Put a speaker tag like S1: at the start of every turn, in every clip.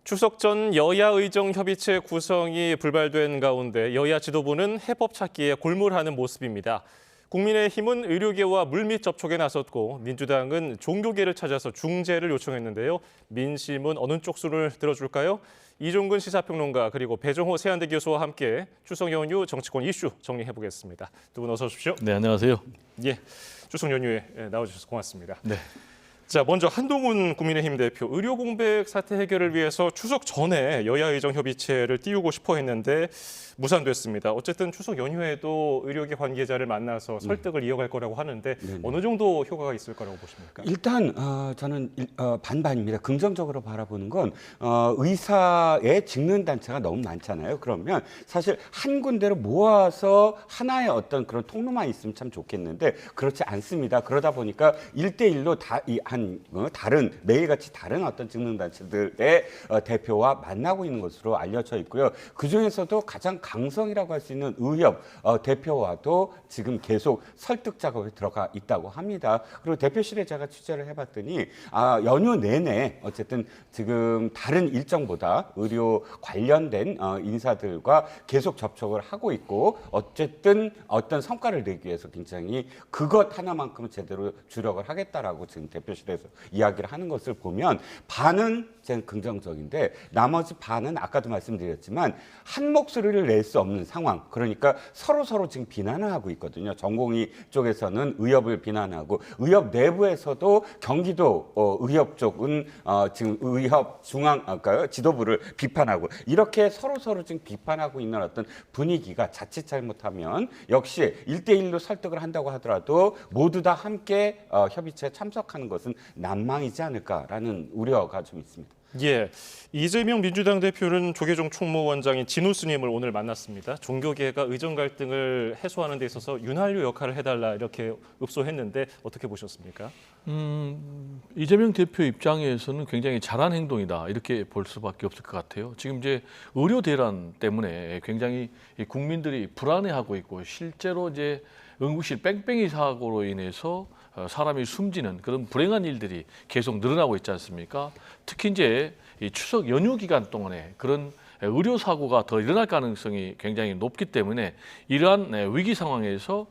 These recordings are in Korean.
S1: 추석 전 여야 의정 협의체 구성이 불발된 가운데 여야 지도부는 해법 찾기에 골몰하는 모습입니다. 국민의힘은 의료계와 물밑 접촉에 나섰고 민주당은 종교계를 찾아서 중재를 요청했는데요. 민심은 어느 쪽 수를 들어줄까요? 이종근 시사평론가 그리고 배정호 세한대 교수와 함께 추석 연휴 정치권 이슈 정리해보겠습니다. 두 분 어서 오십시오.
S2: 네, 안녕하세요.
S1: 예, 추석 연휴에 나와주셔서 고맙습니다.
S2: 네.
S1: 자, 먼저 한동훈 국민의힘 대표 의료 공백 사태 해결을 위해서 추석 전에 여야 의정 협의체를 띄우고 싶어 했는데 무산됐습니다. 어쨌든 추석 연휴에도 의료계 관계자를 만나서 설득을 이어갈 거라고 하는데 어느 정도 효과가 있을 거라고 보십니까?
S3: 일단 저는 반반입니다. 긍정적으로 바라보는 건 의사의 직능 단체가 너무 많잖아요. 그러면 사실 한 군데로 모아서 하나의 어떤 그런 통로만 있으면 참 좋겠는데 그렇지 않습니다. 그러다 보니까 1대1로 다른 매일같이 다른 어떤 직능 단체들의 대표와 만나고 있는 것으로 알려져 있고요. 그 중에서도 가장 강성이라고 할 수 있는 의협 대표와도 지금 계속 설득 작업에 들어가 있다고 합니다. 그리고 대표실에 제가 취재를 해봤더니 연휴 내내 어쨌든 지금 다른 일정보다 의료 관련된 인사들과 계속 접촉을 하고 있고 어쨌든 어떤 성과를 내기 위해서 굉장히 그것 하나만큼은 제대로 주력을 하겠다라고 지금 대표실에서 이야기를 하는 것을 보면 반은 저는 긍정적인데 나머지 반은 아까도 말씀드렸지만 한 목소리를 낼 수 없는 상황. 그러니까 서로 지금 비난을 하고 있거든요. 전공의 쪽에서는 의협을 비난하고 의협 내부에서도 경기도 의협 쪽은 지금 의협 지도부를 비판하고 이렇게 서로 지금 비판하고 있는 어떤 분위기가 자칫 잘못하면 역시 1대1로 설득을 한다고 하더라도 모두 다 함께 협의체에 참석하는 것은 난망이지 않을까라는 우려가 좀 있습니다.
S1: 예, 이재명 민주당 대표는 조계종 총무원장인 진우 스님을 오늘 만났습니다. 종교계가 의정 갈등을 해소하는 데 있어서 윤활유 역할을 해달라 이렇게 읍소했는데 어떻게 보셨습니까?
S2: 이재명 대표 입장에서는 굉장히 잘한 행동이다 이렇게 볼 수밖에 없을 것 같아요. 지금 이제 의료 대란 때문에 굉장히 국민들이 불안해하고 있고 실제로 이제 응급실 뺑뺑이 사고로 인해서 사람이 숨지는 그런 불행한 일들이 계속 늘어나고 있지 않습니까? 특히 이제 이 추석 연휴 기간 동안에 그런 의료 사고가 더 일어날 가능성이 굉장히 높기 때문에 이러한 위기 상황에서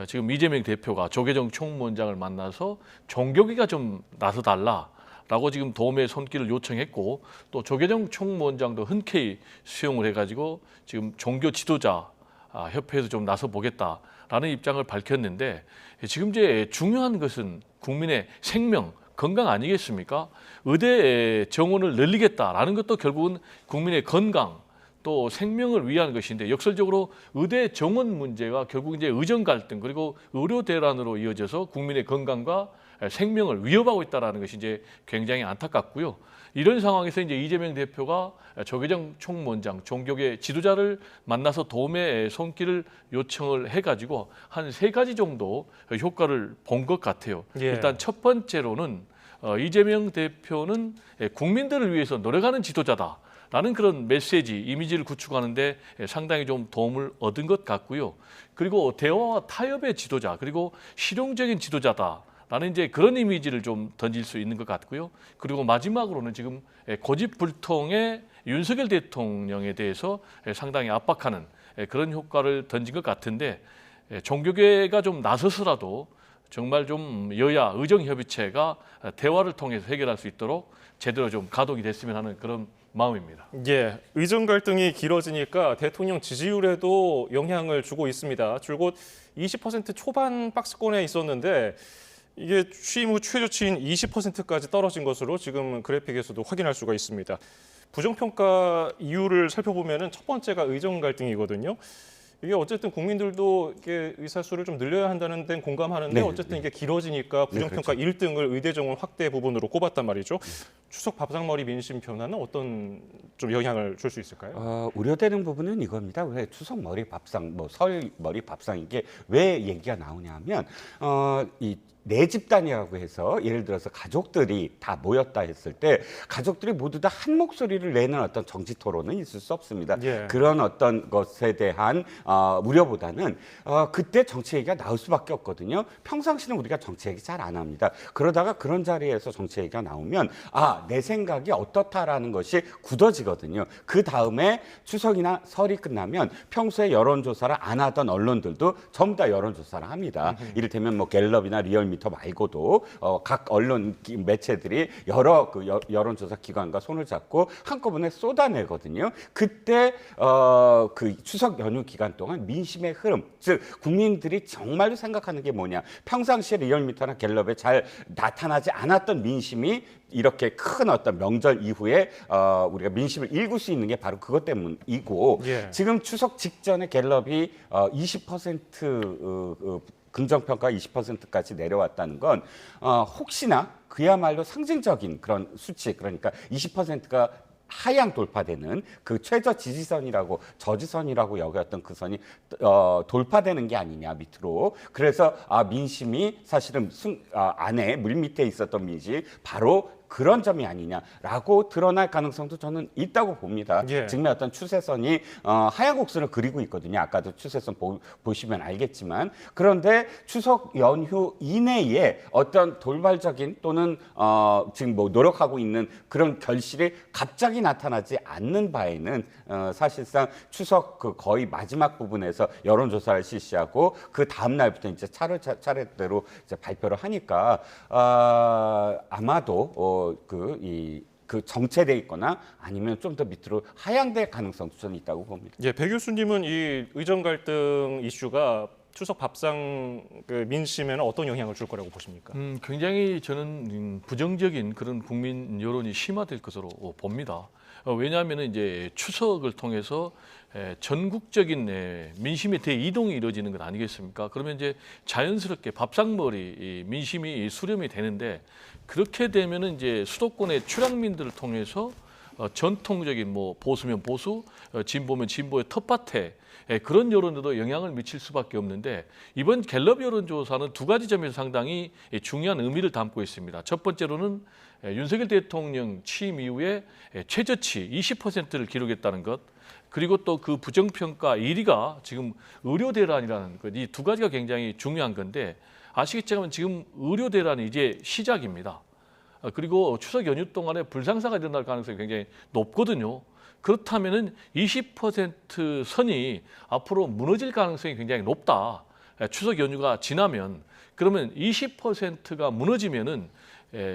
S2: 지금 이재명 대표가 조계종 총무원장을 만나서 종교계가 좀 나서달라라고 지금 도움의 손길을 요청했고 또 조계종 총무원장도 흔쾌히 수용을 해가지고 지금 종교 지도자 협회에서 좀 나서 보겠다라는 입장을 밝혔는데 지금 이제 중요한 것은 국민의 생명, 건강 아니겠습니까? 의대 정원을 늘리겠다라는 것도 결국은 국민의 건강 또 생명을 위한 것인데 역설적으로 의대 정원 문제가 결국 이제 의정 갈등 그리고 의료 대란으로 이어져서 국민의 건강과 생명을 위협하고 있다는 것이 이제 굉장히 안타깝고요. 이런 상황에서 이제 이재명 대표가 조계종 총무원장, 종교계 지도자를 만나서 도움의 손길을 요청을 해가지고 한 3가지 정도 효과를 본 것 같아요.
S1: 예.
S2: 일단 첫 번째로는 이재명 대표는 국민들을 위해서 노력하는 지도자다. 라는 그런 메시지, 이미지를 구축하는데 상당히 좀 도움을 얻은 것 같고요. 그리고 대화와 타협의 지도자, 그리고 실용적인 지도자다. 라는 이제 그런 이미지를 좀 던질 수 있는 것 같고요. 그리고 마지막으로는 지금 고집불통의 윤석열 대통령에 대해서 상당히 압박하는 그런 효과를 던진 것 같은데 종교계가 좀 나서서라도 정말 좀 여야 의정협의체가 대화를 통해서 해결할 수 있도록 제대로 좀 가동이 됐으면 하는 그런 마음입니다.
S1: 예, 의정 갈등이 길어지니까 대통령 지지율에도 영향을 주고 있습니다. 줄곧 20% 초반 박스권에 있었는데 이게 취임 후 최저치인 20%까지 떨어진 것으로 지금 그래픽에서도 확인할 수가 있습니다. 부정평가 이유를 살펴보면 첫 번째가 의정 갈등이거든요. 이게 어쨌든 국민들도 이게 의사수를 좀 늘려야 한다는 데는 공감하는데 어쨌든 이게 길어지니까 부정평가 1등을 의대 정원 확대 부분으로 꼽았단 말이죠. 추석 밥상머리 민심 변화는 어떤 좀 영향을 줄 수 있을까요?
S3: 우려되는 부분은 이겁니다. 왜 추석 머리 밥상, 설 머리 밥상 이게 왜 얘기가 나오냐면 이 내 집단이라고 해서 예를 들어서 가족들이 다 모였다 했을 때 가족들이 모두 다 한 목소리를 내는 어떤 정치 토론은 있을 수 없습니다.
S1: 예.
S3: 그런 어떤 것에 대한 우려보다는 그때 정치 얘기가 나올 수밖에 없거든요. 평상시는 우리가 정치 얘기 잘 안 합니다. 그러다가 그런 자리에서 정치 얘기가 나오면 내 생각이 어떻다라는 것이 굳어지거든요. 그 다음에 추석이나 설이 끝나면 평소에 여론조사를 안 하던 언론들도 전부 다 여론조사를 합니다. 이를테면 뭐 갤럽이나 리얼미터 말고도 각 언론 매체들이 여러 그 여론조사 기관과 손을 잡고 한꺼번에 쏟아내거든요. 그때 그 추석 연휴 기간 동안 민심의 흐름, 즉 국민들이 정말로 생각하는 게 뭐냐, 평상시에 리얼미터나 갤럽에 잘 나타나지 않았던 민심이 이렇게 큰 어떤 명절 이후에 우리가 민심을 읽을 수 있는 게 바로 그것 때문이고
S1: 예.
S3: 지금 추석 직전에 갤럽이 20% 긍정평가 20%까지 내려왔다는 건 혹시나 그야말로 상징적인 그런 수치, 그러니까 20%가 하향 돌파되는 그 최저 지지선이라고 저지선이라고 여겼던 그 선이 돌파되는 게 아니냐 밑으로. 그래서 민심이 사실은 안에 물밑에 있었던 민심이 바로 그런 점이 아니냐라고 드러날 가능성도 저는 있다고 봅니다.
S1: 예.
S3: 지금의 어떤 추세선이 하향 곡선을 그리고 있거든요. 아까도 추세선 보시면 알겠지만, 그런데 추석 연휴 이내에 어떤 돌발적인 또는 지금 뭐 노력하고 있는 그런 결실이 갑자기 나타나지 않는 바에는 사실상 추석 그 거의 마지막 부분에서 여론조사를 실시하고 그 다음 날부터 이제 차례대로 이제 발표를 하니까 아마도 그 정체돼 있거나 아니면 좀 더 밑으로 하향될 가능성도 저는 있다고 봅니다.
S1: 예, 배 교수님은 이 의정 갈등 이슈가 추석 밥상 그 민심에는 어떤 영향을 줄 거라고 보십니까?
S2: 굉장히 저는 부정적인 그런 국민 여론이 심화될 것으로 봅니다. 왜냐하면 이제 추석을 통해서 전국적인 민심의 대이동이 이루어지는 것 아니겠습니까? 그러면 이제 자연스럽게 밥상머리 민심이 수렴이 되는데, 그렇게 되면은 이제 수도권의 출향민들을 통해서 전통적인 뭐 보수면 보수, 진보면 진보의 텃밭에 그런 여론에도 영향을 미칠 수밖에 없는데, 이번 갤럽 여론조사는 두 가지 점에서 상당히 중요한 의미를 담고 있습니다. 첫 번째로는 윤석열 대통령 취임 이후에 최저치 20%를 기록했다는 것, 그리고 또 그 부정평가 1위가 지금 의료 대란이라는 것, 이 두 가지가 굉장히 중요한 건데, 아시겠지만 지금 의료 대란이 이제 시작입니다. 그리고 추석 연휴 동안에 불상사가 일어날 가능성이 굉장히 높거든요. 그렇다면은 20% 선이 앞으로 무너질 가능성이 굉장히 높다. 추석 연휴가 지나면. 그러면 20%가 무너지면은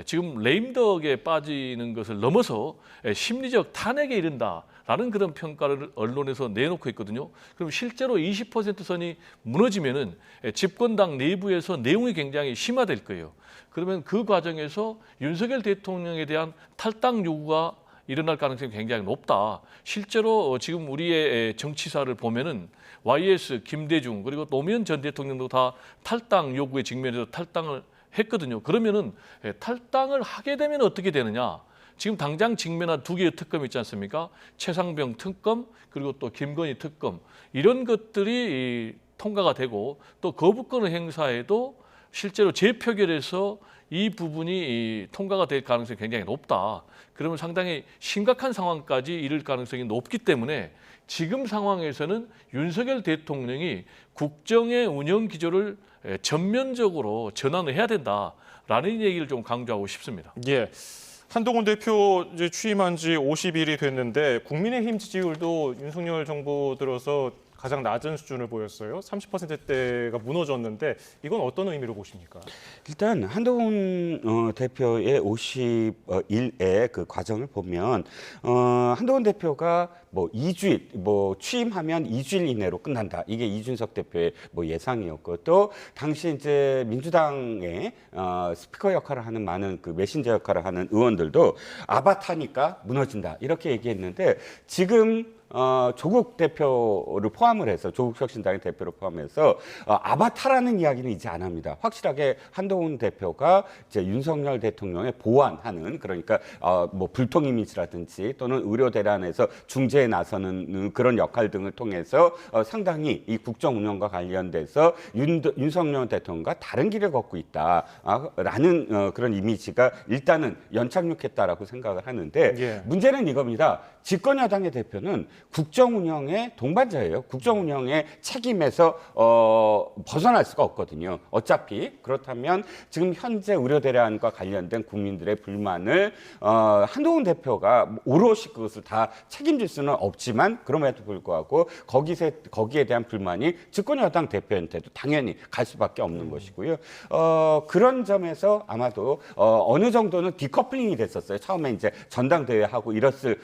S2: 지금 레임덕에 빠지는 것을 넘어서 심리적 탄핵에 이른다라는 그런 평가를 언론에서 내놓고 있거든요. 그럼 실제로 20% 선이 무너지면은 집권당 내부에서 내용이 굉장히 심화될 거예요. 그러면 그 과정에서 윤석열 대통령에 대한 탈당 요구가 일어날 가능성이 굉장히 높다. 실제로 지금 우리의 정치사를 보면은 YS, 김대중, 그리고 노무현 전 대통령도 다 탈당 요구에 직면해서 탈당을 했거든요. 그러면은 탈당을 하게 되면 어떻게 되느냐? 지금 당장 직면한 두 개의 특검 있지 않습니까? 최상병 특검, 그리고 또 김건희 특검, 이런 것들이 통과가 되고 또 거부권을 행사해도 실제로 재표결에서 이 부분이 통과가 될 가능성이 굉장히 높다. 그러면 상당히 심각한 상황까지 이를 가능성이 높기 때문에 지금 상황에서는 윤석열 대통령이 국정의 운영 기조를 전면적으로 전환을 해야 된다라는 얘기를 좀 강조하고 싶습니다.
S1: 예. 한동훈 대표 이제 취임한 지 50일이 됐는데 국민의힘 지지율도 윤석열 정부 들어서 가장 낮은 수준을 보였어요. 30%대가 무너졌는데 이건 어떤 의미로 보십니까?
S3: 일단 한동훈 대표의 50일의 그 과정을 보면 한동훈 대표가 뭐 2주일, 뭐 취임하면 2주일 이내로 끝난다. 이게 이준석 대표의 뭐 예상이었고, 또 당시 이제 민주당의 스피커 역할을 하는 많은 그 메신저 역할을 하는 의원들도 아바타니까 무너진다 이렇게 얘기했는데, 지금 조국 대표를 포함을 해서 조국 혁신당의 대표를 포함해서 아바타라는 이야기는 이제 안 합니다. 확실하게 한동훈 대표가 이제 윤석열 대통령의 보완하는 그러니까 뭐 불통 이미지라든지 또는 의료 대란에서 중재에 나서는 그런 역할 등을 통해서 상당히 이 국정 운영과 관련돼서 윤석열 대통령과 다른 길을 걷고 있다라는 그런 이미지가 일단은 연착륙했다라고 생각을 하는데
S1: 예.
S3: 문제는 이겁니다. 집권 여당의 대표는 국정 운영의 동반자예요. 국정 운영의 책임에서 벗어날 수가 없거든요. 어차피 그렇다면 지금 현재 의료 대란과 관련된 국민들의 불만을 한동훈 대표가 오롯이 그것을 다 책임질 수는 없지만 그럼에도 불구하고 거기에 대한 불만이 집권 여당 대표한테도 당연히 갈 수밖에 없는 것이고요. 그런 점에서 아마도 어느 정도는 디커플링이 됐었어요. 처음에 이제 전당대회하고 이랬을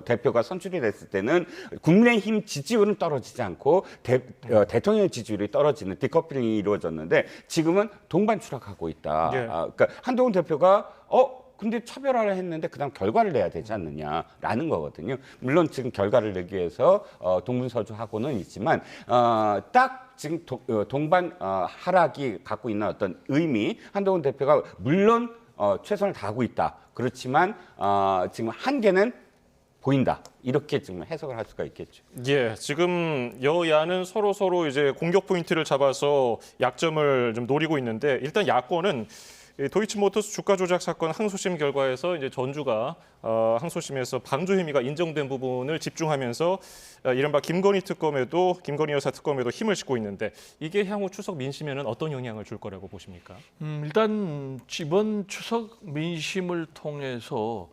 S3: 대표가 선출이 됐을 때는 국민의힘 지지율은 떨어지지 않고 대통령 지지율이 떨어지는 디커플링이 이루어졌는데 지금은 동반 추락하고 있다.
S1: 예.
S3: 그러니까 한동훈 대표가 근데 차별화를 했는데 그다음 결과를 내야 되지 않느냐라는 거거든요. 물론 지금 결과를 내기 위해서 동분서주하고는 있지만 딱 지금 동반 하락이 갖고 있는 어떤 의미 한동훈 대표가 물론 최선을 다하고 있다. 그렇지만 지금 한계는 보인다. 이렇게 지금 해석을 할 수가 있겠죠.
S1: 예, 지금 여야는 서로 이제 공격 포인트를 잡아서 약점을 좀 노리고 있는데 일단 야권은 이 도이치모터스 주가 조작 사건 항소심 결과에서 이제 전주가 항소심에서 방조 혐의가 인정된 부분을 집중하면서 이른바 김건희 여사 특검에도 힘을 싣고 있는데 이게 향후 추석 민심에는 어떤 영향을 줄 거라고 보십니까?
S2: 일단 이번 추석 민심을 통해서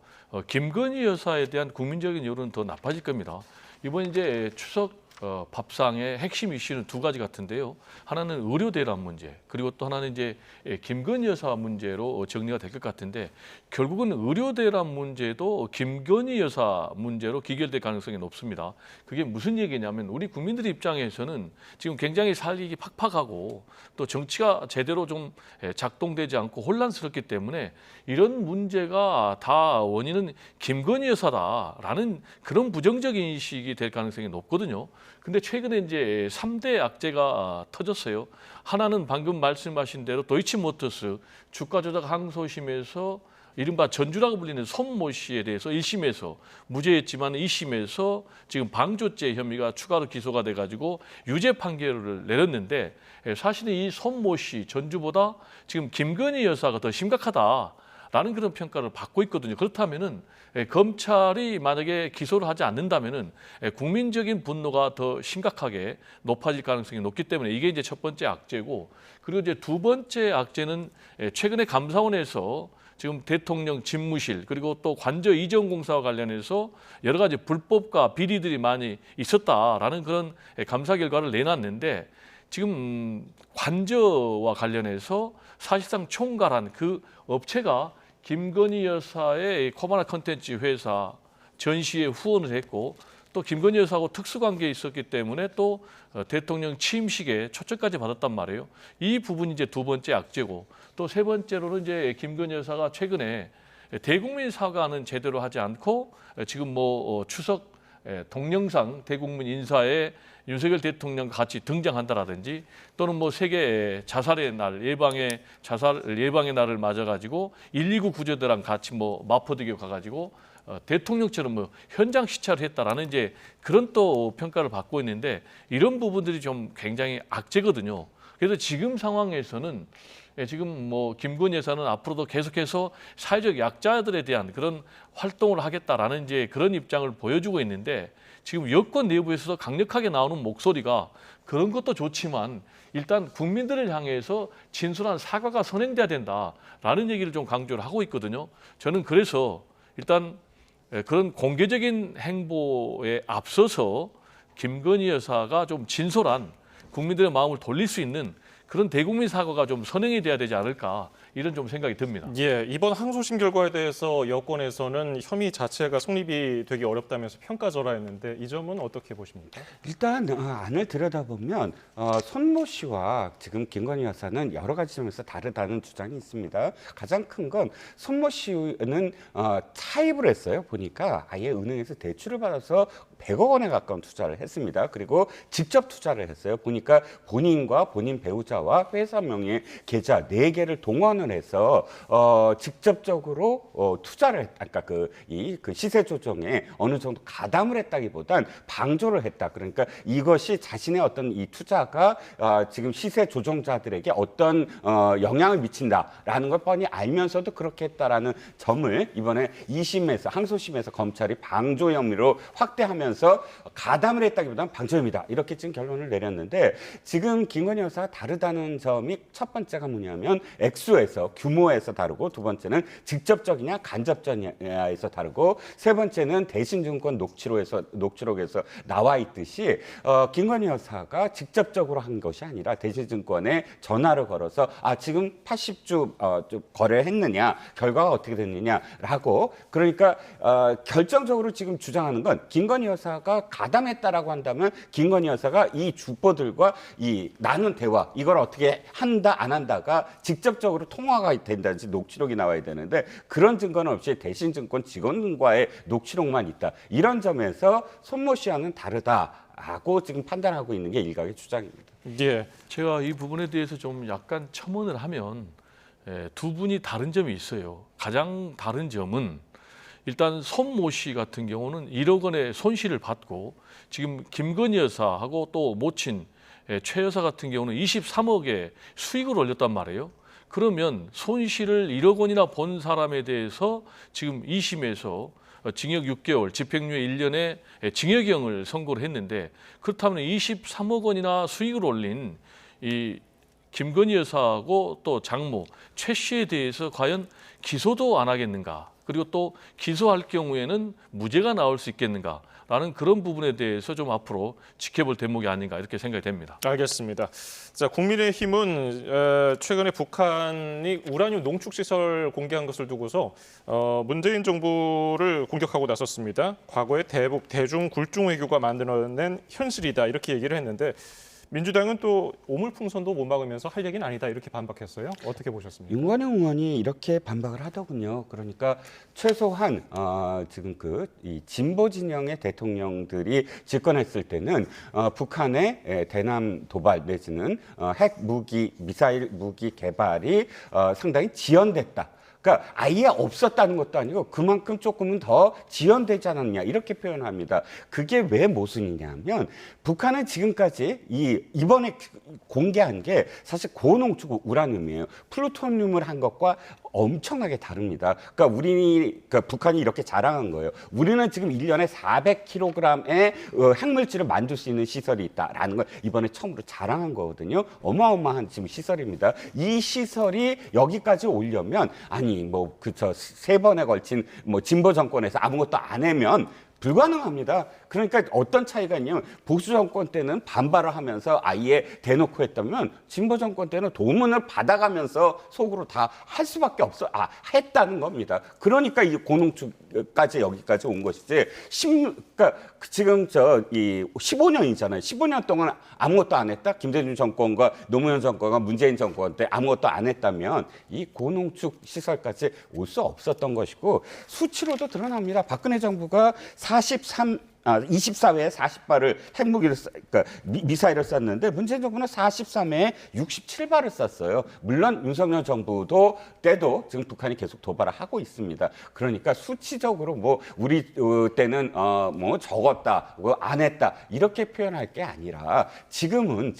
S2: 김건희 여사에 대한 국민적인 여론은 더 나빠질 겁니다. 이번 이제 추석 밥상의 핵심 이슈는 두 가지 같은데요. 하나는 의료 대란 문제, 그리고 또 하나는 이제 김건희 여사 문제로 정리가 될 것 같은데 결국은 의료 대란 문제도 김건희 여사 문제로 귀결될 가능성이 높습니다. 그게 무슨 얘기냐면 우리 국민들 입장에서는 지금 굉장히 살기 팍팍하고 또 정치가 제대로 좀 작동되지 않고 혼란스럽기 때문에 이런 문제가 다 원인은 김건희 여사다라는 그런 부정적인 인식이 될 가능성이 높거든요. 근데 최근에 이제 3대 악재가 터졌어요. 하나는 방금 말씀하신 대로 도이치모터스 주가 조작 항소심에서 이른바 전주라고 불리는 손모 씨에 대해서 1심에서 무죄였지만 2심에서 지금 방조죄 혐의가 추가로 기소가 돼가지고 유죄 판결을 내렸는데 사실은 이 손모 씨 전주보다 지금 김건희 여사가 더 심각하다라는 그런 평가를 받고 있거든요. 그렇다면은 검찰이 만약에 기소를 하지 않는다면은 국민적인 분노가 더 심각하게 높아질 가능성이 높기 때문에 이게 이제 첫 번째 악재고 그리고 이제 두 번째 악재는 최근에 감사원에서 지금 대통령 집무실 그리고 또 관저 이전 공사와 관련해서 여러 가지 불법과 비리들이 많이 있었다라는 그런 감사 결과를 내놨는데 지금 관저와 관련해서 사실상 총괄한 그 업체가 김건희 여사의 코바나 컨텐츠 회사 전시에 후원을 했고 또 김건희 여사하고 특수관계에 있었기 때문에 또 대통령 취임식에 초청까지 받았단 말이에요. 이 부분이 이제 두 번째 악재고 또 세 번째로는 이제 김건희 여사가 최근에 대국민 사과는 제대로 하지 않고 지금 뭐 추석 동영상 대국민 인사에 윤석열 대통령과 같이 등장한다라든지 또는 뭐 세계 자살의 날 자살 예방의 날을 맞아가지고 119 구조대랑 같이 뭐 마포대교 가가지고 대통령처럼 뭐 현장 시찰을 했다라는 이제 그런 또 평가를 받고 있는데 이런 부분들이 좀 굉장히 악재거든요. 그래서 지금 상황에서는 지금 뭐 김건희 여사는 앞으로도 계속해서 사회적 약자들에 대한 그런 활동을 하겠다라는 이제 그런 입장을 보여주고 있는데 지금 여권 내부에서도 강력하게 나오는 목소리가 그런 것도 좋지만 일단 국민들을 향해서 진솔한 사과가 선행돼야 된다라는 얘기를 좀 강조를 하고 있거든요. 저는 그래서 일단 그런 공개적인 행보에 앞서서 김건희 여사가 좀 진솔한 국민들의 마음을 돌릴 수 있는 그런 대국민 사과가 좀 선행이 돼야 되지 않을까 이런 좀 생각이 듭니다.
S1: 예, 이번 항소심 결과에 대해서 여권에서는 혐의 자체가 성립이 되기 어렵다면서 평가절하했는데 이 점은 어떻게 보십니까?
S3: 일단 안을 들여다보면 손모 씨와 지금 김건희 여사는 여러 가지 점에서 다르다는 주장이 있습니다. 가장 큰 건 손모 씨는 차입을 했어요. 보니까 아예 은행에서 대출을 받아서 100억 원에 가까운 투자를 했습니다. 그리고 직접 투자를 했어요. 보니까 본인과 본인 배우자와 회사 명의 계좌 4개를 동원을 해서 직접적으로 투자를 했다. 그러니까 그 시세 조정에 어느 정도 가담을 했다기보단 방조를 했다. 그러니까 이것이 자신의 어떤 이 투자가 지금 시세 조정자들에게 어떤 영향을 미친다라는 걸 뻔히 알면서도 그렇게 했다라는 점을 이번에 2심에서 항소심에서 검찰이 방조 혐의로 확대하면서 가담을 했다기보다는 방조 혐의다. 이렇게 지금 결론을 내렸는데 지금 김건희 여사가 다르다는 점이 첫 번째가 뭐냐면 액수에서 규모에서 다르고 두 번째는 직접적이냐 간접적이냐에서 다르고 세 번째는 대신증권 녹취록에서 나와 있듯이 김건희 여사가 직접적으로 한 것이 아니라 대신증권에 전화를 걸어서 지금 80주 좀 거래를 했느냐 결과가 어떻게 됐느냐라고 그러니까 결정적으로 지금 주장하는 건 김건희 여사가 가담했다라고 한다면 김건희 여사가 이 주포들과 이 나눈 대화 이걸 어떻게 한다 안 한다가 직접적으로 통화가 된다든지 녹취록이 나와야 되는데 그런 증거는 없이 대신증권 직원과의 녹취록만 있다. 이런 점에서 손모 씨와는 다르다라고 지금 판단하고 있는 게 일각의 주장입니다.
S1: 예,
S2: 제가 이 부분에 대해서 좀 약간 첨언을 하면 두 분이 다른 점이 있어요. 가장 다른 점은 일단 손모 씨 같은 경우는 1억 원의 손실을 받고 지금 김건희 여사하고 또 모친 최 여사 같은 경우는 23억의 수익을 올렸단 말이에요. 그러면 손실을 1억 원이나 본 사람에 대해서 지금 2심에서 징역 6개월, 집행유예 1년의 징역형을 선고를 했는데 그렇다면 23억 원이나 수익을 올린 이 김건희 여사하고 또 장모 최 씨에 대해서 과연 기소도 안 하겠는가? 그리고 또 기소할 경우에는 무죄가 나올 수 있겠는가라는 그런 부분에 대해서 좀 앞으로 지켜볼 대목이 아닌가 이렇게 생각이 됩니다.
S1: 알겠습니다. 자, 국민의힘은 최근에 북한이 우라늄 농축 시설 공개한 것을 두고서 문재인 정부를 공격하고 나섰습니다. 과거에 대북 대중 굴중 외교가 만들어낸 현실이다 이렇게 얘기를 했는데 민주당은 또 오물풍선도 못 막으면서 할 얘기는 아니다 이렇게 반박했어요. 어떻게 보셨습니까?
S3: 윤관영 의원이 이렇게 반박을 하더군요. 그러니까 최소한 지금 이 진보 진영의 대통령들이 집권했을 때는 북한의 대남 도발 내지는 핵 무기, 미사일 무기 개발이 상당히 지연됐다. 그러니까 아예 없었다는 것도 아니고 그만큼 조금은 더 지연되지 않았냐 이렇게 표현합니다. 그게 왜 모순이냐면 북한은 지금까지 이번에 공개한 게 사실 고농축 우라늄이에요. 플루토늄을 한 것과 엄청나게 다릅니다. 그러니까 북한이 이렇게 자랑한 거예요. 우리는 지금 1년에 400kg의 핵물질을 만들 수 있는 시설이 있다라는 걸 이번에 처음으로 자랑한 거거든요. 어마어마한 지금 시설입니다. 이 시설이 여기까지 오려면 세 번에 걸친 진보 정권에서 아무것도 안 하면 불가능합니다. 그러니까 어떤 차이가 있냐면 보수 정권 때는 반발을 하면서 아예 대놓고 했다면 진보 정권 때는 도문을 받아가면서 속으로 다 할 수밖에 했다는 겁니다. 그러니까 이 고농축까지 여기까지 온 것이지. 그러니까 지금 15년이잖아요. 15년 동안 아무것도 안 했다. 김대중 정권과 노무현 정권과 문재인 정권 때 아무것도 안 했다면 이 고농축 시설까지 올 수 없었던 것이고 수치로도 드러납니다. 박근혜 정부가 24회에 40발을 핵무기를 그러니까 미사일을 쐈는데 문재인 정부는 43회에 67발을 쐈어요. 물론 윤석열 정부도 때도 지금 북한이 계속 도발을 하고 있습니다. 그러니까 수치적으로 우리 때는 적었다, 안 했다 이렇게 표현할 게 아니라 지금은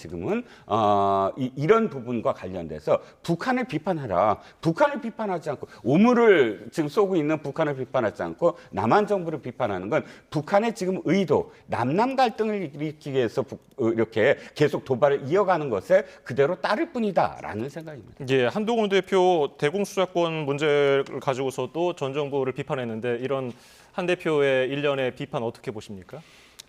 S3: 이런 부분과 관련돼서 북한을 비판하라. 북한을 비판하지 않고 오물을 지금 쏘고 있는 북한을 비판하지 않고 남한 정부를 비판하는 건 북한의 지금 의도, 남남 갈등을 일으키기 위해서 이렇게 계속 도발을 이어가는 것에 그대로 따를 뿐이다라는 생각입니다.
S1: 예, 한동훈 대표 대공수사권 문제를 가지고서도 전 정부를 비판했는데 이런 한 대표의 일련의 비판 어떻게 보십니까?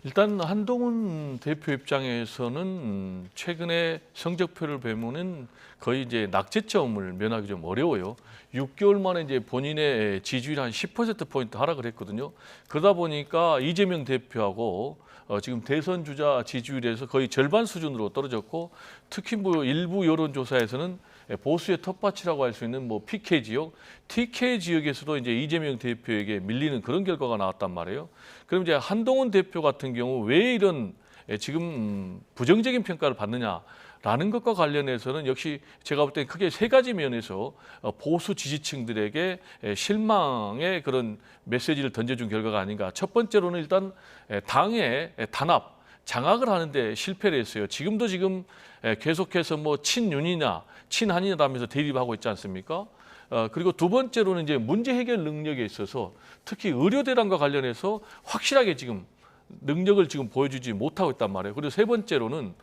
S2: 일단 한동훈 대표 입장에서는 최근에 성적표를 보면은 거의 이제 낙제점을 면하기 좀 어려워요. 6개월 만에 이제 본인의 지지율이 한 10%포인트 하락을 했거든요. 그러다 보니까 이재명 대표하고 지금 대선 주자 지지율에서 거의 절반 수준으로 떨어졌고, 특히 뭐 일부 여론조사에서는 보수의 텃밭이라고 할 수 있는 뭐 PK 지역, TK 지역에서도 이제 이재명 대표에게 밀리는 그런 결과가 나왔단 말이에요. 그럼 이제 한동훈 대표 같은 경우 왜 이런 지금 부정적인 평가를 받느냐라는 것과 관련해서는 역시 제가 볼 때 크게 세 가지 면에서 보수 지지층들에게 실망의 그런 메시지를 던져준 결과가 아닌가. 첫 번째로는 일단 당의 단합, 장악을 하는데 실패를 했어요. 지금 계속해서 뭐 친윤이냐 친한이냐라면서 대립하고 있지 않습니까? 그리고 두 번째로는 이제 문제 해결 능력에 있어서 특히 의료대란과 관련해서 확실하게 지금 능력을 지금 보여주지 못하고 있단 말이에요. 그리고 세 번째로는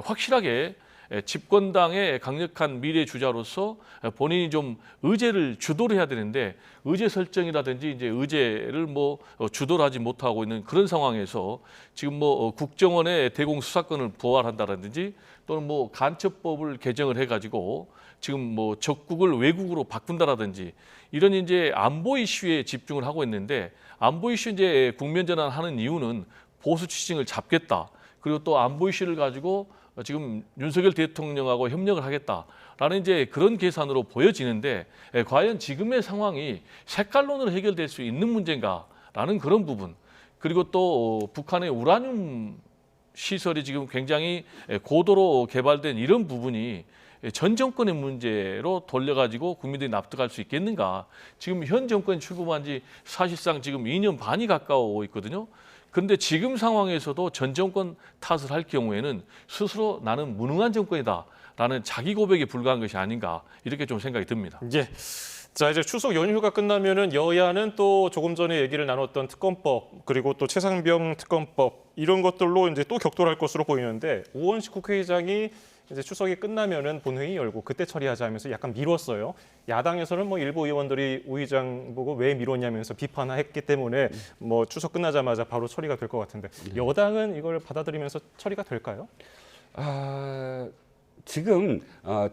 S2: 확실하게 집권당의 강력한 미래 주자로서 본인이 좀 의제를 주도를 해야 되는데, 의제 설정이라든지 이제 의제를 뭐 주도를 하지 못하고 있는 그런 상황에서 지금 뭐 국정원의 대공 수사권을 부활한다라든지 또는 뭐 간첩법을 개정을 해가지고 지금 뭐 적국을 외국으로 바꾼다라든지 이런 이제 안보 이슈에 집중을 하고 있는데, 안보 이슈 이제 국면 전환하는 이유는 보수 지지층을 잡겠다. 그리고 또 안보 이슈를 가지고 지금 윤석열 대통령하고 협력을 하겠다라는 이제 그런 계산으로 보여지는데, 과연 지금의 상황이 색깔론으로 해결될 수 있는 문제인가라는 그런 부분, 그리고 또 북한의 우라늄 시설이 지금 굉장히 고도로 개발된 이런 부분이 전 정권의 문제로 돌려가지고 국민들이 납득할 수 있겠는가. 지금 현 정권이 출범한 지 사실상 지금 2년 반이 가까워 있거든요. 그런데 지금 상황에서도 전 정권 탓을 할 경우에는 스스로 나는 무능한 정권이다라는 자기 고백에 불과한 것이 아닌가, 이렇게 좀 생각이 듭니다.
S1: 예. 자, 이제 추석 연휴가 끝나면은 여야는 또 조금 전에 얘기를 나눴던 특검법, 그리고 또 최상병 특검법, 이런 것들로 이제 또 격돌할 것으로 보이는데, 우원식 국회의장이 이제 추석이 끝나면은 본회의 열고 그때 처리하자 하면서 약간 미뤘어요. 야당에서는 뭐 일부 의원들이 우 의장 보고 왜 미뤘냐면서 비판했기 때문에 뭐 추석 끝나자마자 바로 처리가 될 것 같은데, 여당은 이걸 받아들이면서 처리가 될까요?
S3: 지금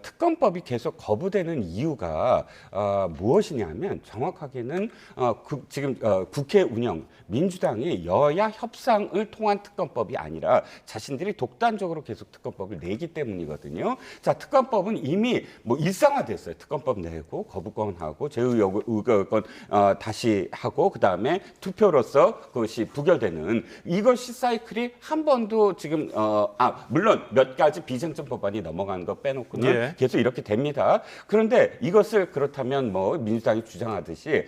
S3: 특검법이 계속 거부되는 이유가 무엇이냐면, 정확하게는 지금 국회 운영, 민주당이 여야 협상을 통한 특검법이 아니라 자신들이 독단적으로 계속 특검법을 내기 때문이거든요. 자, 특검법은 이미 뭐 일상화됐어요. 특검법 내고 거부권하고 제의의결권 다시 하고 그다음에 투표로서 그것이 부결되는, 이것이 사이클이 한 번도 지금 물론 몇 가지 비쟁점 법안이 넘어가는 거 빼놓고는
S1: 예.
S3: 계속 이렇게 됩니다. 그런데 이것을 그렇다면 뭐 민주당이 주장하듯이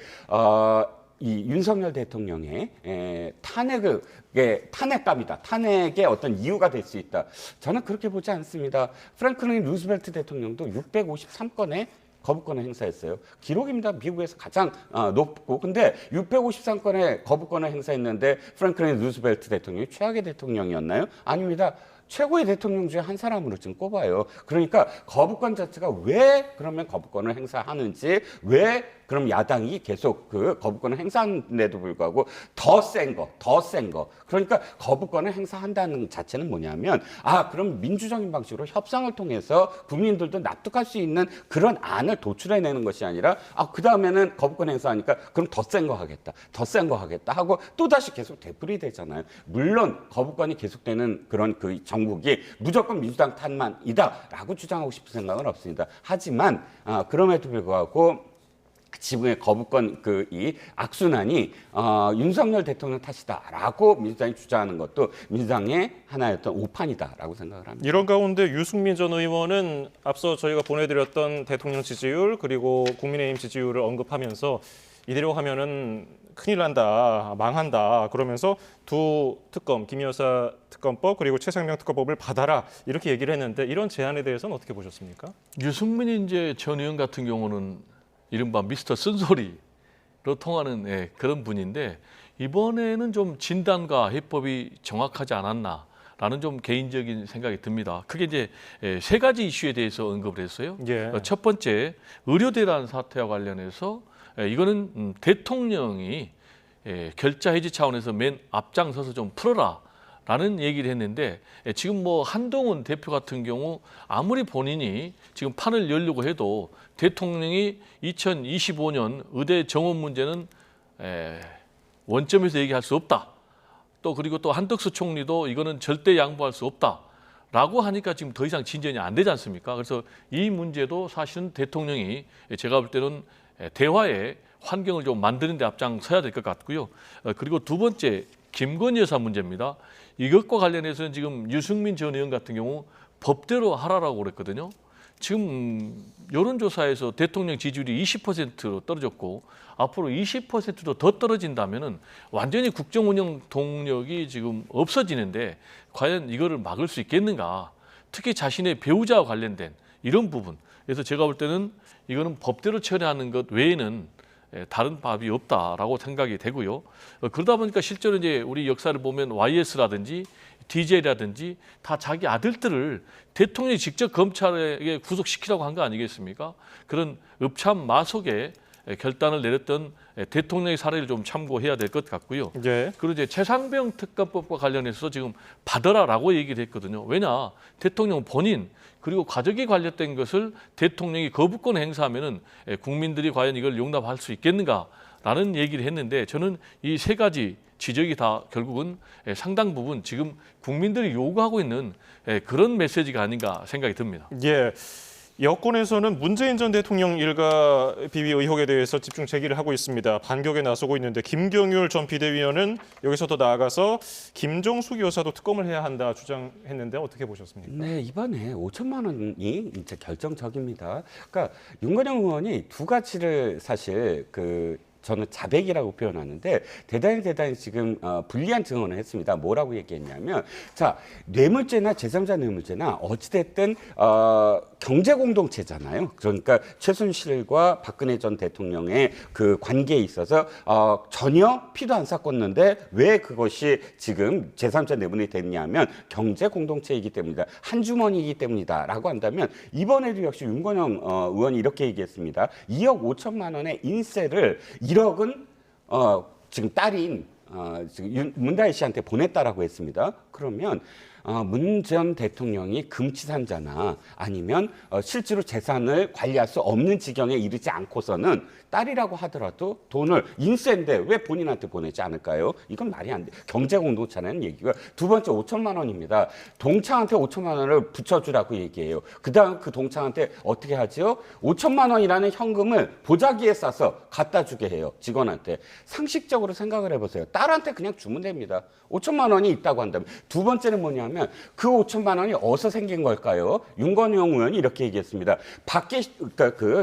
S3: 이 윤석열 대통령의 탄핵감이다. 탄핵의 어떤 이유가 될 수 있다. 저는 그렇게 보지 않습니다. 프랭클린 루즈벨트 대통령도 653건의 거부권을 행사했어요. 기록입니다. 미국에서 가장 높고. 근데 653건의 거부권을 행사했는데 프랭클린 루즈벨트 대통령이 최악의 대통령이었나요? 아닙니다. 최고의 대통령 중에 한 사람으로 지금 꼽아요. 그러니까 거부권 자체가 왜 그러면 거부권을 행사하는지, 왜 그럼 야당이 계속 그 거부권을 행사하는데도 불구하고 더 센 거. 그러니까 거부권을 행사한다는 자체는 뭐냐면, 그럼 민주적인 방식으로 협상을 통해서 국민들도 납득할 수 있는 그런 안을 도출해내는 것이 아니라, 그 다음에는 거부권 행사하니까 그럼 더 센 거 하겠다 하고 또다시 계속 되풀이되잖아요. 물론 거부권이 계속되는 그런 그 정국이 무조건 민주당 탓만이다라고 주장하고 싶은 생각은 없습니다. 하지만 그럼에도 불구하고 지금의 거부권 이 악순환이 윤석열 대통령 탓이다라고 민주당이 주장하는 것도 민주당의 하나였던 오판이다라고 생각을 합니다.
S1: 이런 가운데 유승민 전 의원은 앞서 저희가 보내드렸던 대통령 지지율 그리고 국민의힘 지지율을 언급하면서 이대로 하면은 큰일 난다, 망한다, 그러면서 두 특검, 김여사 특검법 그리고 최상병 특검법을 받아라, 이렇게 얘기를 했는데, 이런 제안에 대해서는 어떻게 보셨습니까?
S2: 유승민 이제 전 의원 같은 경우는 이른바 미스터 쓴소리로 통하는 그런 분인데, 이번에는 좀 진단과 해법이 정확하지 않았나라는 좀 개인적인 생각이 듭니다. 크게 이제 세 가지 이슈에 대해서 언급을 했어요.
S1: 예.
S2: 첫 번째, 의료대란 사태와 관련해서 이거는 대통령이 결자 해지 차원에서 맨 앞장서서 좀 풀어라 라는 얘기를 했는데 지금 뭐 한동훈 대표 같은 경우 아무리 본인이 지금 판을 열려고 해도 대통령이 2025년 의대 정원 문제는 원점에서 얘기할 수 없다. 또 그리고 또 한덕수 총리도 이거는 절대 양보할 수 없다라고 하니까 지금 더 이상 진전이 안 되지 않습니까? 그래서 이 문제도 사실은 대통령이 제가 볼 때는 대화의 환경을 좀 만드는 데 앞장서야 될 것 같고요. 그리고 두 번째 김건희 여사 문제입니다. 이것과 관련해서는 지금 유승민 전 의원 같은 경우 법대로 하라라고 그랬거든요. 지금 여론조사에서 대통령 지지율이 20%로 떨어졌고 앞으로 20%도 더 떨어진다면은 완전히 국정 운영 동력이 지금 없어지는데 과연 이거를 막을 수 있겠는가? 특히 자신의 배우자와 관련된 이런 부분. 그래서 제가 볼 때는 이거는 법대로 처리하는 것 외에는 다른 답이 없다라고 생각이 되고요. 그러다 보니까 실제로 이제 우리 역사를 보면 YS라든지 DJ라든지 다 자기 아들들을 대통령이 직접 검찰에 구속시키라고 한 거 아니겠습니까? 그런 읍참마속의 결단을 내렸던 대통령의 사례를 좀 참고해야 될 것 같고요.
S1: 예.
S2: 그리고 이제 최상병 특검법과 관련해서 지금 받아라라고 얘기를 했거든요. 왜냐? 대통령 본인 그리고 가족이 관련된 것을 대통령이 거부권 행사하면은 국민들이 과연 이걸 용납할 수 있겠는가라는 얘기를 했는데 저는 이 세 가지 지적이 다 결국은 상당 부분 지금 국민들이 요구하고 있는 그런 메시지가 아닌가 생각이 듭니다.
S1: 예. 여권에서는 문재인 전 대통령 일가 비위 의혹에 대해서 집중 제기를 하고 있습니다. 반격에 나서고 있는데 김경률 전 비대위원은 여기서 더 나아가서 김정숙 여사도 특검을 해야 한다 주장했는데 어떻게 보셨습니까?
S3: 네, 이번에 5천만 원이 이제 결정적입니다. 그러니까 윤건영 의원이 두 가지를 사실 저는 자백이라고 표현하는데 대단히 지금 불리한 증언을 했습니다. 뭐라고 얘기했냐면 자 뇌물죄나 제3자 뇌물죄나 어찌됐든 경제공동체잖아요. 그러니까 최순실과 박근혜 전 대통령의 그 관계에 있어서 전혀 피도 안 섞었는데 왜 그것이 지금 제3자 뇌물이 됐냐면 경제공동체이기 때문이다. 한 주머니이기 때문이다라고 한다면 이번에도 역시 윤건영 의원이 이렇게 얘기했습니다. 2억 5천만 원의 인세를 1억은 지금 딸인 지금 문다혜 씨한테 보냈다라고 했습니다. 그러면 문 전 대통령이 금치산자나 아니면 실제로 재산을 관리할 수 없는 지경에 이르지 않고서는 딸이라고 하더라도 돈을 인세인데 왜 본인한테 보내지 않을까요? 이건 말이 안 돼. 경제공동체라는 얘기가 두 번째 5천만 원입니다. 동창한테 5천만 원을 붙여주라고 얘기해요. 그다음 그 동창한테 어떻게 하죠? 5천만 원이라는 현금을 보자기에 싸서 갖다 주게 해요. 직원한테. 상식적으로 생각을 해보세요. 딸한테 그냥 주면 됩니다. 5천만 원이 있다고 한다면. 두 번째는 뭐냐면 그 5천만 원이 어디서 생긴 걸까요? 윤건영 의원이 이렇게 얘기했습니다. 밖에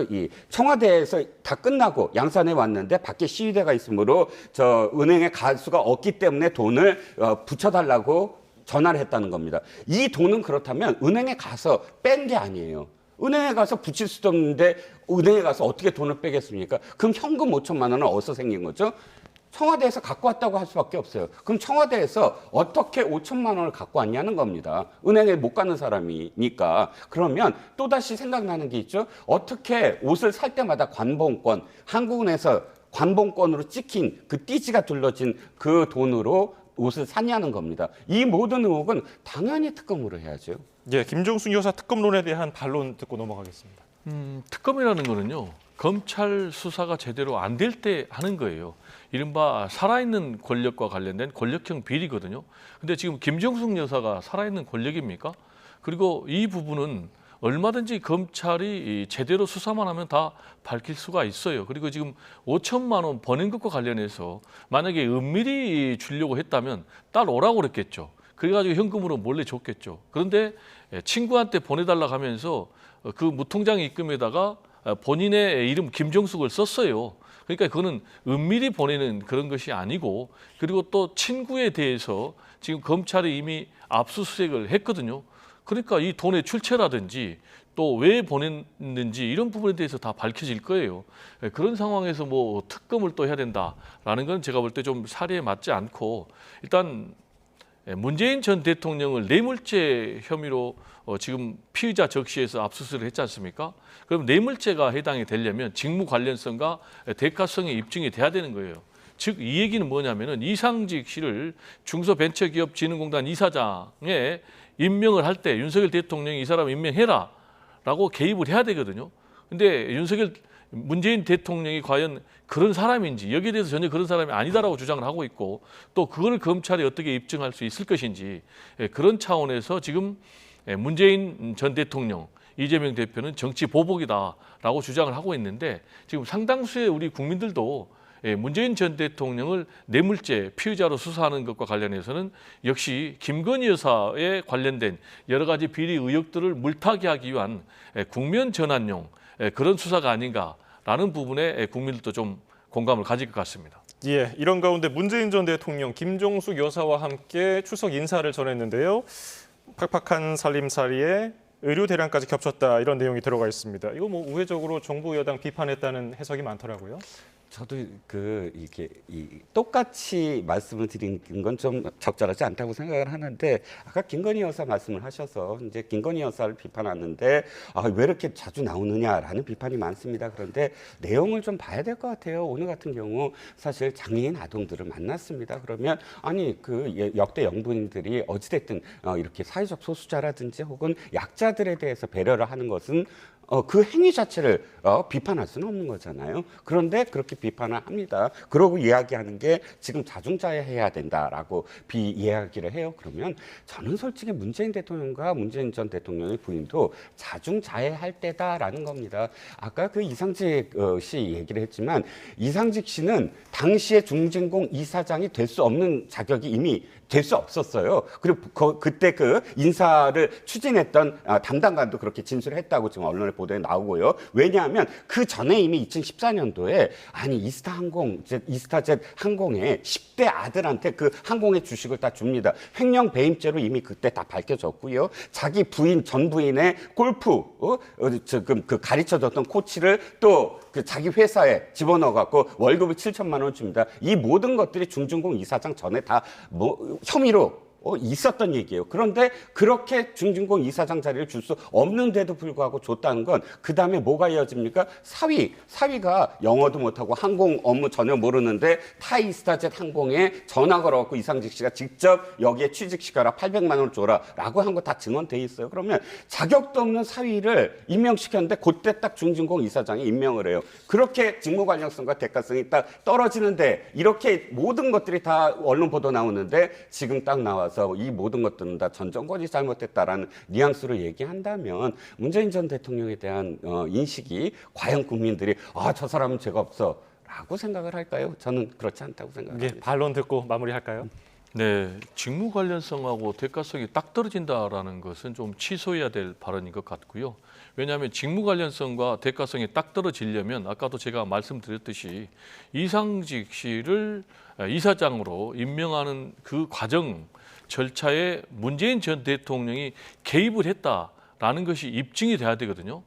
S3: 이 청와대에서 다 끝나고 양산에 왔는데 밖에 시위대가 있으므로 저 은행에 갈 수가 없기 때문에 돈을 붙여달라고 전화를 했다는 겁니다. 이 돈은 그렇다면 은행에 가서 뺀 게 아니에요. 은행에 가서 붙일 수도 없는데 은행에 가서 어떻게 돈을 빼겠습니까? 그럼 현금 5천만 원은 어디서 생긴 거죠? 청와대에서 갖고 왔다고 할 수밖에 없어요. 그럼 청와대에서 어떻게 5천만 원을 갖고 왔냐는 겁니다. 은행에 못 가는 사람이니까. 그러면 또다시 생각나는 게 있죠. 어떻게 옷을 살 때마다 관봉권, 한국은행에서 관봉권으로 찍힌 그 띠지가 둘러진 그 돈으로 옷을 샀냐는 겁니다. 이 모든 의혹은 당연히 특검으로 해야죠.
S1: 예, 김정숙 여사 특검론에 대한 반론 듣고 넘어가겠습니다.
S2: 특검이라는 거는요. 검찰 수사가 제대로 안 될 때 하는 거예요. 이른바 살아있는 권력과 관련된 권력형 비리거든요. 근데 지금 김정숙 여사가 살아있는 권력입니까? 그리고 이 부분은 얼마든지 검찰이 제대로 수사만 하면 다 밝힐 수가 있어요. 그리고 지금 5천만 원 버는 것과 관련해서 만약에 은밀히 주려고 했다면 딸 오라고 그랬겠죠. 그래가지고 현금으로 몰래 줬겠죠. 그런데 친구한테 보내달라고 하면서 그 무통장 입금에다가 본인의 이름 김정숙을 썼어요. 그러니까 그거는 은밀히 보내는 그런 것이 아니고 그리고 또 친구에 대해서 지금 검찰이 이미 압수수색을 했거든요. 그러니까 이 돈의 출처라든지 또 왜 보냈는지 이런 부분에 대해서 다 밝혀질 거예요. 그런 상황에서 뭐 특검을 또 해야 된다라는 건 제가 볼 때 좀 사리에 맞지 않고 일단 문재인 전 대통령을 뇌물죄 혐의로 지금 피의자 적시해서 압수수색을 했지 않습니까? 그럼 뇌물죄가 해당이 되려면 직무 관련성과 대가성이 입증이 돼야 되는 거예요. 즉 이 얘기는 뭐냐면은 이상직 씨를 중소벤처기업진흥공단 이사장에 임명을 할 때 윤석열 대통령이 이 사람 임명해라라고 개입을 해야 되거든요. 근데 문재인 대통령이 과연 그런 사람인지 여기에 대해서 전혀 그런 사람이 아니다라고 주장을 하고 있고 또 그걸 검찰이 어떻게 입증할 수 있을 것인지 그런 차원에서 지금 문재인 전 대통령, 이재명 대표는 정치 보복이다라고 주장을 하고 있는데 지금 상당수의 우리 국민들도 문재인 전 대통령을 뇌물죄 피의자로 수사하는 것과 관련해서는 역시 김건희 여사에 관련된 여러 가지 비리 의혹들을 물타기 하기 위한 국면 전환용 그런 수사가 아닌가라는 부분에 국민들도 좀 공감을 가질 것 같습니다.
S1: 예, 이런 가운데 문재인 전 대통령 김종숙 여사와 함께 추석 인사를 전했는데요. 팍팍한 살림살이에 의료 대란까지 겹쳤다 이런 내용이 들어가 있습니다. 이거 뭐 우회적으로 정부 여당 비판했다는 해석이 많더라고요.
S3: 저도 이게 똑같이 말씀을 드린 건 좀 적절하지 않다고 생각을 하는데 아까 김건희 여사 말씀을 하셔서 이제 김건희 여사를 비판하는데 왜 이렇게 자주 나오느냐라는 비판이 많습니다. 그런데 내용을 좀 봐야 될 것 같아요. 오늘 같은 경우 사실 장애인 아동들을 만났습니다. 그러면 아니 역대 영부인들이 어찌됐든 이렇게 사회적 소수자라든지 혹은 약자들에 대해서 배려를 하는 것은 그 행위 자체를 비판할 수는 없는 거잖아요. 그런데 그렇게 비판을 합니다. 그러고 이야기하는 게 지금 자중자애해야 된다라고 이야기를 해요. 그러면 저는 솔직히 문재인 대통령과 문재인 전 대통령의 부인도 자중자애할 때다라는 겁니다. 아까 그 이상직 씨 얘기를 했지만 이상직 씨는 당시에 중진공 이사장이 될 수 없는 자격이 이미 될 수 없었어요. 그리고 그때 그 인사를 추진했던 담당관도 그렇게 진술했다고 지금 언론의 보도에 나오고요. 왜냐하면 그 전에 이미 2014년도에 이스타젯 항공의 10대 아들한테 그 항공의 주식을 다 줍니다. 횡령 배임죄로 이미 그때 다 밝혀졌고요. 자기 전 부인의 골프 지금 그 가르쳐줬던 코치를 또 그 자기 회사에 집어넣어갖고 월급을 7천만 원 줍니다. 이 모든 것들이 중진공 이사장 전에 다 혐의로 있었던 얘기예요. 그런데 그렇게 중진공 이사장 자리를 줄 수 없는데도 불구하고 줬다는 건 그다음에 뭐가 이어집니까? 사위가 영어도 못하고 항공 업무 전혀 모르는데 타이스타젯 항공에 전화 걸어갖고 이상직 씨가 직접 여기에 취직시켜라 800만 원을 줘라 라고 한 거 다 증언돼 있어요. 그러면 자격도 없는 사위를 임명시켰는데 그때 딱 중진공 이사장이 임명을 해요. 그렇게 직무 관련성과 대가성이 딱 떨어지는데 이렇게 모든 것들이 다 언론 보도 나오는데 지금 딱 나와서 이 모든 것들은 다 전 정권이 잘못됐다라는 뉘앙스로 얘기한다면 문재인 전 대통령에 대한 인식이 과연 국민들이 저 사람은 죄가 없어 라고 생각을 할까요? 저는 그렇지 않다고 생각합니다.
S1: 예, 반론 듣고 마무리할까요?
S2: 네, 직무 관련성하고 대가성이 딱 떨어진다라는 것은 좀 취소해야 될 발언인 것 같고요. 왜냐하면 직무 관련성과 대가성이 딱 떨어지려면 아까도 제가 말씀드렸듯이 이상직 씨를 이사장으로 임명하는 그 과정 절차에 문재인 전 대통령이 개입을 했다라는 것이 입증이 돼야 되거든요.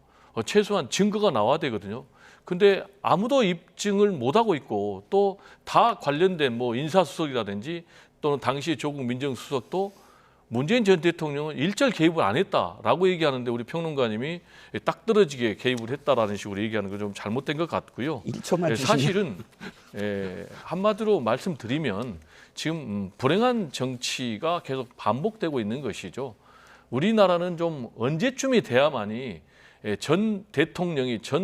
S2: 최소한 증거가 나와야 되거든요. 근데 아무도 입증을 못하고 있고 또 다 관련된 인사수석이라든지 또는 당시 조국 민정수석도 문재인 전 대통령은 일절 개입을 안 했다라고 얘기하는데 우리 평론가님이 딱 떨어지게 개입을 했다라는 식으로 얘기하는 건 좀 잘못된 것 같고요.
S3: 1초만
S2: 사실은 한마디로 말씀드리면 지금 불행한 정치가 계속 반복되고 있는 것이죠. 우리나라는 좀 언제쯤이 돼야만이 전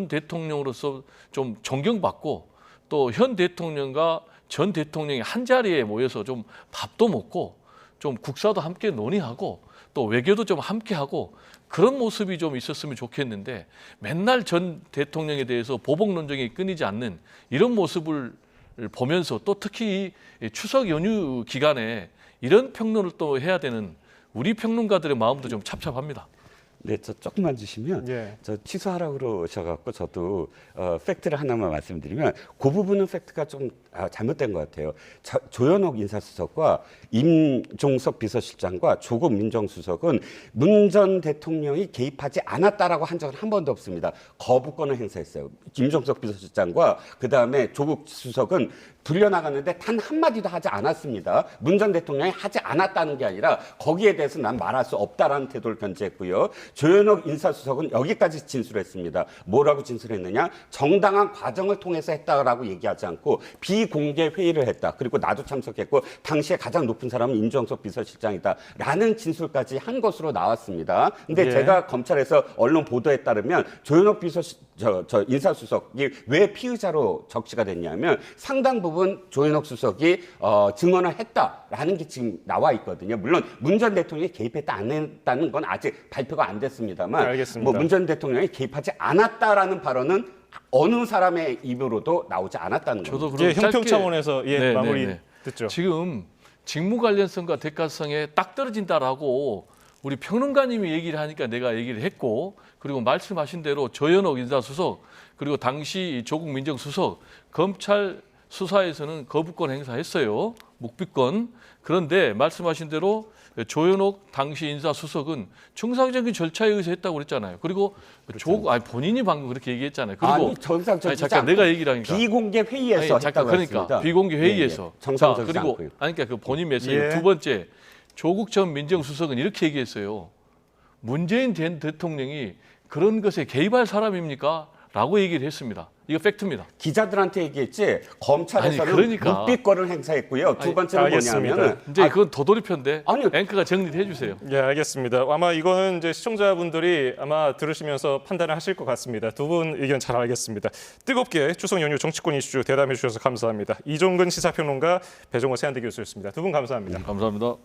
S2: 대통령으로서 좀 존경받고 또 현 대통령과 전 대통령이 한 자리에 모여서 좀 밥도 먹고 좀 국사도 함께 논의하고 또 외교도 좀 함께 하고 그런 모습이 좀 있었으면 좋겠는데 맨날 전 대통령에 대해서 보복 논쟁이 끊이지 않는 이런 모습을 보면서 또 특히 이 추석 연휴 기간에 이런 평론을 또 해야 되는 우리 평론가들의 마음도 좀 찹찹합니다.
S3: 네, 저 조금만 주시면 저 취소하라고 그러셔갖고 저도 팩트를 하나만 말씀드리면 그 부분은 팩트가 좀 잘못된 것 같아요. 조현옥 인사수석과 임종석 비서실장과 조국 민정수석은 문 전 대통령이 개입하지 않았다라고 한 적은 한 번도 없습니다. 거부권을 행사했어요. 임종석 비서실장과 그다음에 조국 수석은 불려나갔는데 단 한마디도 하지 않았습니다. 문 전 대통령이 하지 않았다는 게 아니라 거기에 대해서 난 말할 수 없다라는 태도를 견지했고요. 조현옥 인사수석은 여기까지 진술했습니다. 뭐라고 진술했느냐? 정당한 과정을 통해서 했다라고 얘기하지 않고 비공개 회의를 했다. 그리고 나도 참석했고 당시에 가장 높은 사람은 임종석 비서실장이다라는 진술까지 한 것으로 나왔습니다. 근데
S1: 예.
S3: 제가 검찰에서 언론 보도에 따르면 조현옥 인사수석이 왜 피의자로 적시가 됐냐면 상당 부분 조현옥 수석이 증언을 했다라는 게 지금 나와 있거든요. 물론 문 전 대통령이 개입했다 안 했다는 건 아직 발표가 안 됐습니다만
S1: 알겠습니다.
S3: 문 전 대통령이 개입하지 않았다라는 발언은 어느 사람의 입으로도 나오지 않았다는 겁니다.
S2: 저도
S1: 이제
S2: 그럼
S1: 형평
S2: 짧게-
S1: 차원에서 예,
S2: 네,
S1: 마무리
S2: 네, 네.
S1: 듣죠.
S2: 지금 직무 관련성과 대가성에 딱 떨어진다라고 우리 평론가님이 얘기를 하니까 내가 얘기를 했고, 그리고 말씀하신 대로 조현옥 인사수석 그리고 당시 조국 민정수석 검찰 수사에서는 거부권 행사했어요. 묵비권. 그런데 말씀하신 대로 조현옥 당시 인사수석은 정상적인 절차에 의해서 했다고 그랬잖아요. 그리고 조국 본인이 방금 그렇게 얘기했잖아요. 그리고
S3: 아니 정상적이지
S2: 잠깐
S3: 않고
S2: 내가 얘기를 하니까
S3: 비공개 회의에서
S2: 아니, 잠깐
S3: 했다고
S2: 그러니까
S3: 했습니다.
S2: 비공개 회의에서
S3: 예, 예. 정상적이지
S2: 자, 그리고
S3: 않고요.
S2: 그러니까 그 본인 메시지
S1: 예.
S2: 두 번째 조국 전 민정수석은 이렇게 얘기했어요. 문재인 전 대통령이 그런 것에 개입할 사람입니까? 라고 얘기를 했습니다. 이거 팩트입니다.
S3: 기자들한테 얘기했지 검찰에서는
S2: 아니, 그러니까.
S3: 묵비권을 행사했고요. 두
S2: 아니,
S3: 번째는
S1: 알겠습니다.
S3: 뭐냐면은
S2: 이제 그건 도돌이표인데
S3: 아니요.
S2: 앵커가 정리를 해주세요.
S1: 예, 알겠습니다. 아마 이거는 이제 시청자분들이 아마 들으시면서 판단을 하실 것 같습니다. 두 분 의견 잘 알겠습니다. 뜨겁게 추석 연휴 정치권 이슈 대담해 주셔서 감사합니다. 이종근 시사평론가, 배종호 세한대 교수였습니다. 두 분 감사합니다.
S2: 감사합니다.